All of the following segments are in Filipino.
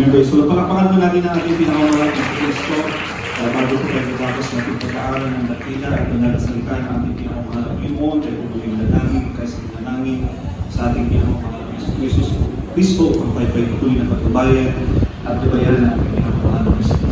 Amen. Praise the Lord. Palakpakan po natin ang ating pinakamalaki sa Kristo. Bago po tayo matapos natin pag-aaral ng dakila at nanalasalita ng ating pinakamahal na Panginoon, tayo po yung nanangin, kaysa nanangin sa ating pinakamahal na Kristo, ang tayo patuloy na pagbabayan at babayaran ng ating pinakamahal na Kristo.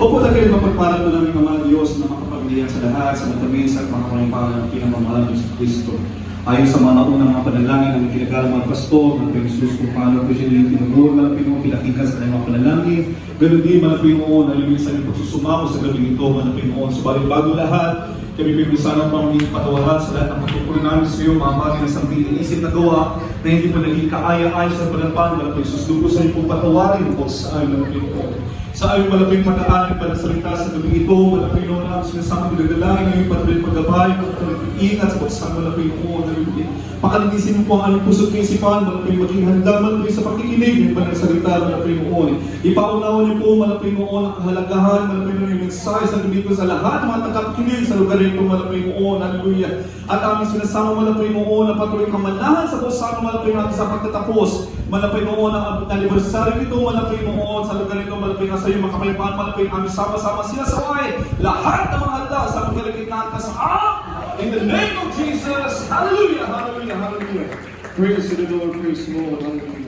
Opo na kayo mapagparan mo namin ang mga Diyos na makapagpilihan sa lahat, sa matamis at makapagparan ng pinakamahal na Kristo. Ayon sa mga unang mga panalangin ng kinagalang mga pastor, ng Panginoon Jesus, kung paano po siya yung tinubur, malapit mo pinakikan sa kanyang mga panalangin. Ganun din, malapit mo na lumilis sa inyong pagsusumamo sa gabing ito, malapit mo. Subalit bago lahat, kami pinusanan pang maging patawaran sa lahat ng pagtutuloy namin sa iyo, mga bagay na sambil inisip na gawa na hindi pa naging kaaya-ayos sa panalpan, malapit Jesus. Doon po sa inyong patawarin po sa ayon malapit mo. Sa ayon malapit mataanin pa na salita sa gabi ito, malapit mo na sinasama nagdalangin ngayon patuloy paggabay, patuloy ingat sa pagsama malapit mo. Pakalinisin mo po ang aming puso't kaisipan, malapit maging handa, malapit sa pakikinig ng panagsalita, malapit mo. Ipaunawa niyo po, malapit mo ang kahalagahan, malapit mo yung mensahe sa gabi ko sa lahat, mga tagapakinig sa lugar ito, malapit mo, hallelujah. At aming sinasama malapit mo na patuloy kamanahan sa kusano, malapit natin sa pagtatapos, malapit mo ang anibersaryo nito, malapit mo sa lugar ito, malapit na sa iyo, makapayapaan, malapit aming sama-sama sinasaway, lahat ng mga handa sa magkalakitan ka sa in the name of Jesus, hallelujah, hallelujah, hallelujah. Praise the Lord, praise the Lord, hallelujah.